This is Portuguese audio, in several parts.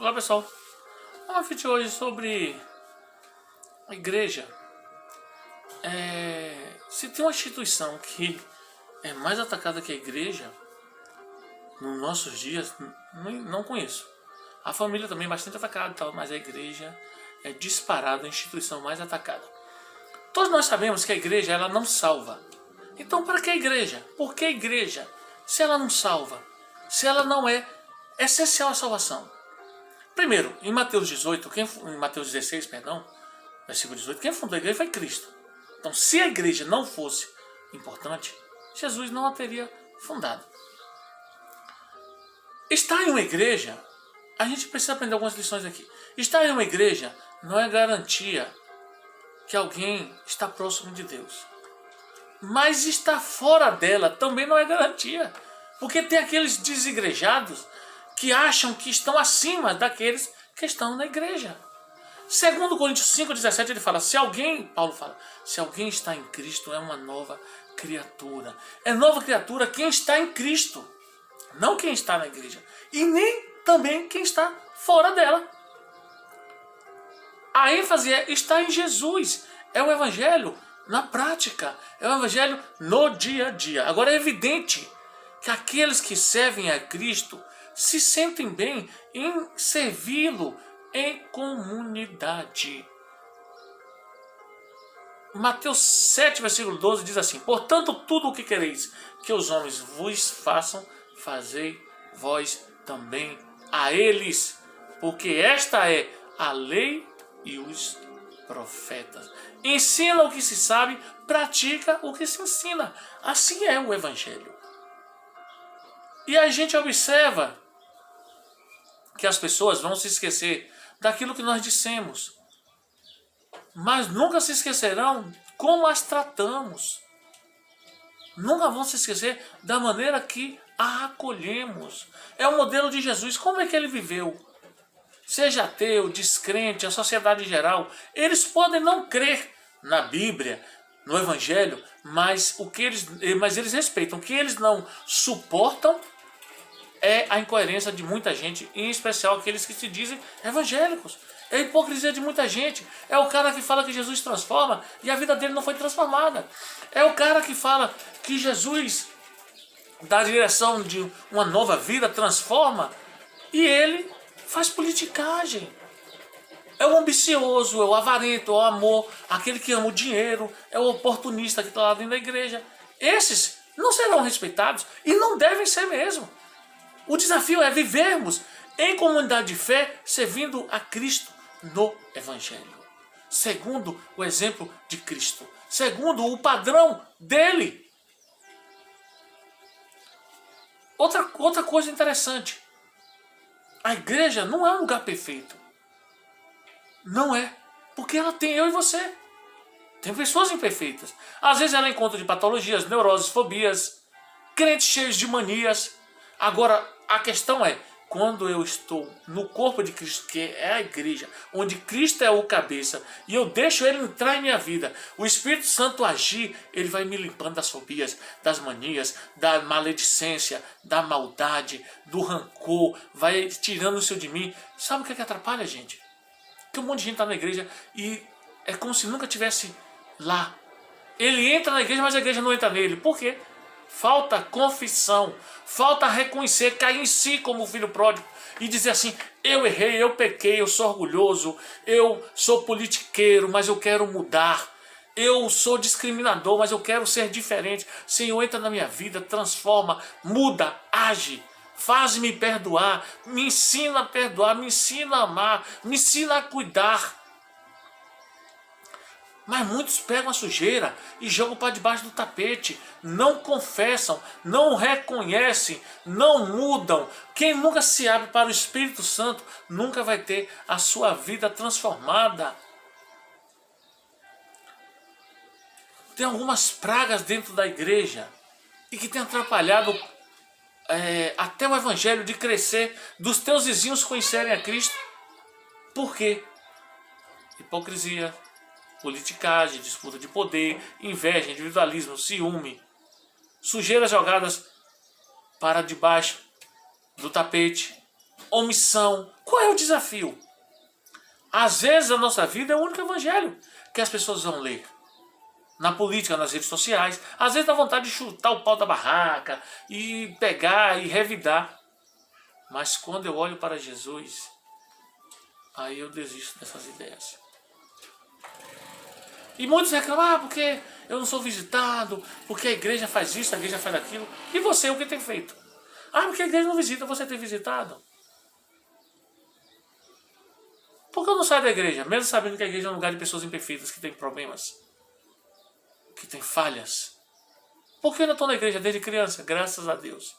Olá pessoal, vamos vídeo hoje sobre a igreja. Se tem uma instituição que é mais atacada que a igreja nos nossos dias, não conheço. A família também é bastante atacada, mas a igreja é disparada a instituição mais atacada. Todos nós sabemos que a igreja ela não salva. Então para que a igreja? Por que a igreja? Se ela não salva, se ela não é essencial à salvação. Primeiro, em Mateus 18, em Mateus 16, versículo 18, quem fundou a igreja foi Cristo. Então, se a igreja não fosse importante, Jesus não a teria fundado. Estar em uma igreja, a gente precisa aprender algumas lições aqui. Estar em uma igreja não é garantia que alguém está próximo de Deus. Mas estar fora dela também não é garantia. Porque tem aqueles desigrejados que acham que estão acima daqueles que estão na igreja. Segundo Coríntios 5,17 ele fala, Paulo fala, se alguém está em Cristo é uma nova criatura. É nova criatura quem está em Cristo, não quem está na igreja. E nem também quem está fora dela. A ênfase é estar em Jesus, é o evangelho na prática, é o evangelho no dia a dia. Agora é evidente que aqueles que servem a Cristo se sentem bem em servi-lo em comunidade. Mateus 7, versículo 12 diz assim, portanto, tudo o que quereis que os homens vos façam, fazei vós também a eles, porque esta é a lei e os profetas. Ensina o que se sabe, pratica o que se ensina. Assim é o evangelho. E a gente observa que as pessoas vão se esquecer daquilo que nós dissemos, mas nunca se esquecerão como as tratamos. Nunca vão se esquecer da maneira que a acolhemos. É o modelo de Jesus. Como é que ele viveu? Seja ateu, descrente, a sociedade em geral, eles podem não crer na Bíblia, no Evangelho, mas eles respeitam. O que eles não suportam é a incoerência de muita gente, em especial aqueles que se dizem evangélicos. É a hipocrisia de muita gente. É o cara que fala que Jesus transforma e a vida dele não foi transformada. É o cara que fala que Jesus dá a direção de uma nova vida, transforma, e ele faz politicagem. É o ambicioso, é o avarento, é o amor, aquele que ama o dinheiro, é o oportunista que está lá dentro da igreja. Esses não serão respeitados e não devem ser mesmo. O desafio é vivermos em comunidade de fé, servindo a Cristo no Evangelho. Segundo o exemplo de Cristo. Segundo o padrão dele. Outra coisa interessante. A igreja não é um lugar perfeito. Não é. Porque ela tem eu e você. Tem pessoas imperfeitas. Às vezes ela encontra de patologias, neuroses, fobias, crentes cheios de manias. Agora, a questão é, quando eu estou no corpo de Cristo, que é a igreja, onde Cristo é o cabeça, e eu deixo ele entrar em minha vida, o Espírito Santo agir, ele vai me limpando das fobias, das manias, da maledicência, da maldade, do rancor, vai tirando isso de mim. Sabe o que é que atrapalha, gente? Que um monte de gente está na igreja e é como se nunca estivesse lá. Ele entra na igreja, mas a igreja não entra nele. Por quê? Falta confissão, falta reconhecer, cair em si como o filho pródigo e dizer assim, eu errei, eu pequei, eu sou orgulhoso, eu sou politiqueiro, mas eu quero mudar, eu sou discriminador, mas eu quero ser diferente. Senhor, entra na minha vida, transforma, muda, age, faz-me perdoar, me ensina a perdoar, me ensina a amar, me ensina a cuidar. Mas muitos pegam a sujeira e jogam para debaixo do tapete. Não confessam, não reconhecem, não mudam. Quem nunca se abre para o Espírito Santo nunca vai ter a sua vida transformada. Tem algumas pragas dentro da igreja e que tem atrapalhado até o evangelho de crescer, dos teus vizinhos conhecerem a Cristo. Por quê? Hipocrisia, politicagem, disputa de poder, inveja, individualismo, ciúme, sujeiras jogadas para debaixo do tapete. omissão. Qual é o desafio? Às vezes a nossa vida é o único evangelho que as pessoas vão ler. Na política, nas redes sociais, às vezes dá vontade de chutar o pau da barraca e pegar e revidar. Mas quando eu olho para Jesus, aí eu desisto dessas ideias. E muitos reclamam, porque eu não sou visitado, porque a igreja faz isso, a igreja faz aquilo. E você, o que tem feito? Porque a igreja não visita, você tem visitado? Por que eu não saio da igreja, mesmo sabendo que a igreja é um lugar de pessoas imperfeitas, que tem problemas, que tem falhas? Por que eu não estou na igreja desde criança? Graças a Deus.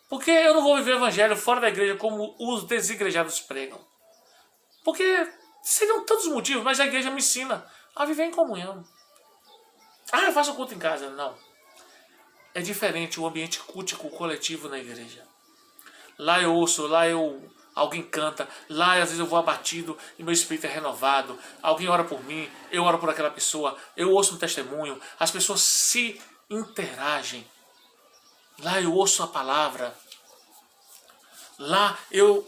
Por que eu não vou viver o evangelho fora da igreja como os desigrejados pregam? Porque seriam tantos motivos, mas a igreja me ensina a viver em comunhão. Eu faço culto em casa. Não. É diferente o ambiente cultico coletivo na igreja. Lá eu ouço, alguém canta, lá às vezes eu vou abatido e meu espírito é renovado. Alguém ora por mim, eu oro por aquela pessoa, eu ouço um testemunho, as pessoas se interagem. Lá eu ouço a palavra. Lá eu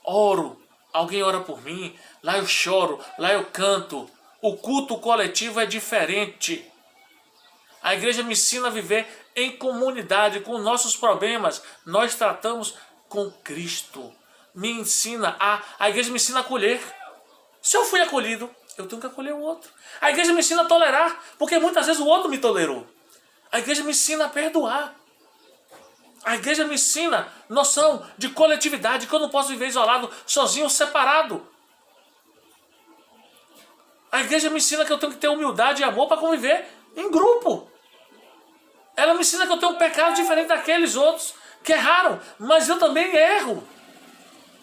oro, alguém ora por mim, lá eu choro, lá eu canto. O culto coletivo é diferente. A igreja me ensina a viver em comunidade, com nossos problemas. Nós tratamos com Cristo. A igreja me ensina a acolher. Se eu fui acolhido, eu tenho que acolher o outro. A igreja me ensina a tolerar, porque muitas vezes o outro me tolerou. A igreja me ensina a perdoar. A igreja me ensina noção de coletividade, que eu não posso viver isolado, sozinho, separado. A igreja me ensina que eu tenho que ter humildade e amor para conviver em grupo. Ela me ensina que eu tenho um pecado diferente daqueles outros que erraram, mas eu também erro.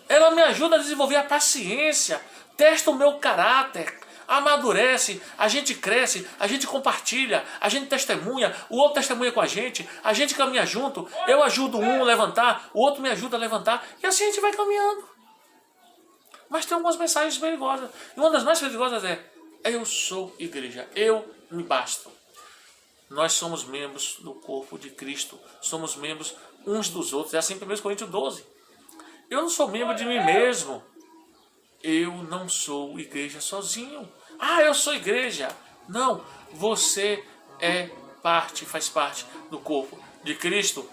Ela me ajuda a desenvolver a paciência, testa o meu caráter, amadurece, a gente cresce, a gente compartilha, a gente testemunha, o outro testemunha com a gente caminha junto, eu ajudo um a levantar, o outro me ajuda a levantar, e assim a gente vai caminhando. Mas tem algumas mensagens perigosas, e uma das mais perigosas é: eu sou igreja, eu me basto. Nós somos membros do corpo de Cristo, somos membros uns dos outros, é assim em 1 Coríntios 12. Eu não sou membro de mim mesmo. Eu não sou igreja sozinho. Eu sou igreja. Não, você faz parte do corpo de Cristo.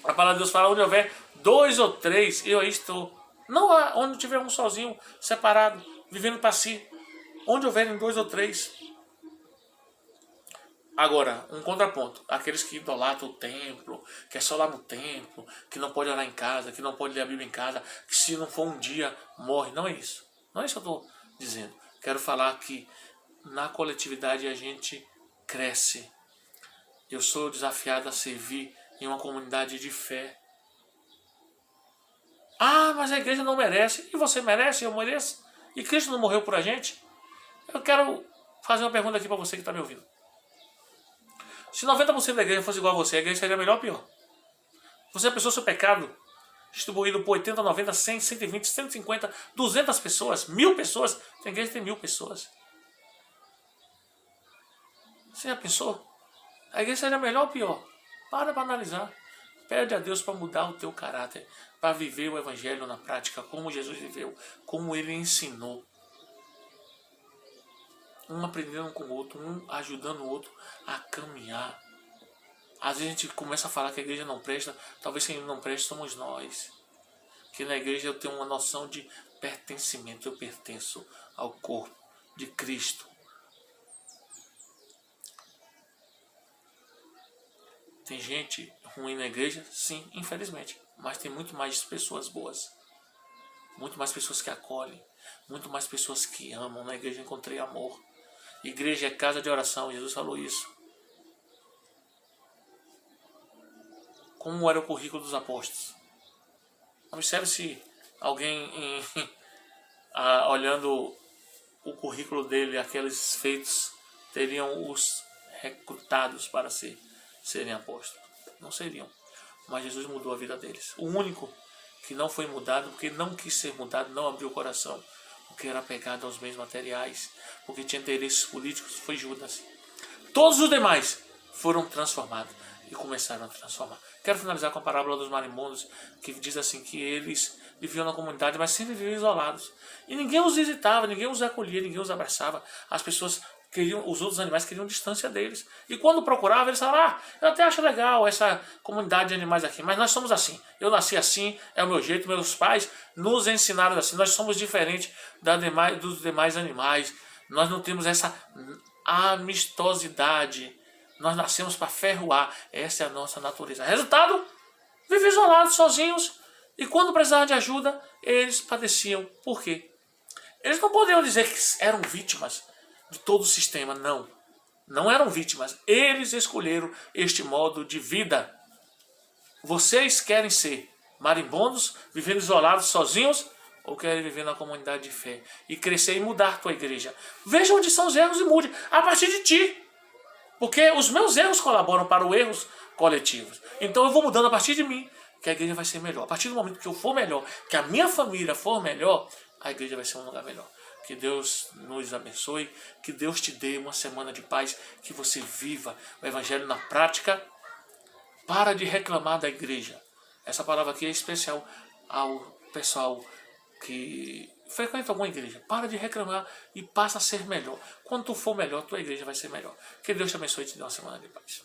A palavra de Deus fala: onde houver 2 ou 3, eu aí estou. Não há onde tiver um sozinho, separado, vivendo para si. Onde houverem 2 ou 3. Agora, um contraponto. Aqueles que idolatram o templo, que é só lá no templo, que não pode orar em casa, que não pode ler a Bíblia em casa, que se não for um dia, morre. Não é isso. Não é isso que eu estou dizendo. Quero falar que na coletividade a gente cresce. Eu sou desafiado a servir em uma comunidade de fé. Mas a igreja não merece. E você merece, eu mereço. E Cristo não morreu por a gente? Eu quero fazer uma pergunta aqui para você que está me ouvindo. Se 90% da igreja fosse igual a você, a igreja seria melhor ou pior? Você pensou seu pecado distribuído por 80, 90, 100, 120, 150, 200 pessoas, 1000 pessoas. Tem igreja que tem 1000 pessoas. Você já pensou? A igreja seria melhor ou pior? Para analisar. Pede a Deus para mudar o teu caráter, para viver o evangelho na prática, como Jesus viveu, como ele ensinou. Um aprendendo com o outro, um ajudando o outro a caminhar. Às vezes a gente começa a falar que a igreja não presta, talvez quem não presta somos nós. Que na igreja eu tenho uma noção de pertencimento, eu pertenço ao corpo de Cristo. Tem gente ruim na igreja? Sim, infelizmente. Mas tem muito mais pessoas boas. Muito mais pessoas que acolhem. Muito mais pessoas que amam. Na igreja eu encontrei amor. Igreja é casa de oração, Jesus falou isso. Como era o currículo dos apóstolos? Observe se alguém, olhando o currículo dele, aqueles feitos, teriam os recrutados para serem apóstolos. Não seriam. Mas Jesus mudou a vida deles. O único que não foi mudado, porque não quis ser mudado, não abriu o coração, porque era apegado aos bens materiais, porque tinha interesses políticos, foi Judas. Todos os demais foram transformados. e começaram a transformar. Quero finalizar com a parábola dos marimbondos, que diz assim que eles viviam na comunidade, mas sempre viviam isolados. E ninguém os visitava, ninguém os acolhia, ninguém os abraçava. As pessoas queriam, os outros animais queriam distância deles. E quando procuravam, eles falavam, eu até acho legal essa comunidade de animais aqui, mas nós somos assim. Eu nasci assim, é o meu jeito, meus pais nos ensinaram assim. Nós somos diferentes dos demais animais. Nós não temos essa amistosidade. Nós nascemos para ferroar. Essa é a nossa natureza. Resultado, vivem isolados, sozinhos. E quando precisavam de ajuda, eles padeciam. Por quê? Eles não poderiam dizer que eram vítimas de todo o sistema. Não. Não eram vítimas. Eles escolheram este modo de vida. Vocês querem ser marimbondos, vivendo isolados, sozinhos? Ou querem viver na comunidade de fé e crescer e mudar a tua igreja? Veja onde são os erros e mude. A partir de ti. Porque os meus erros colaboram para os erros coletivos. Então eu vou mudando a partir de mim, que a igreja vai ser melhor. A partir do momento que eu for melhor, que a minha família for melhor, a igreja vai ser um lugar melhor. Que Deus nos abençoe, que Deus te dê uma semana de paz, que você viva o evangelho na prática. Para de reclamar da igreja. Essa palavra aqui é especial ao pessoal que frequenta alguma igreja. Para de reclamar e passa a ser melhor. Quando tu for melhor, tua igreja vai ser melhor. Que Deus te abençoe e te dê uma semana de paz.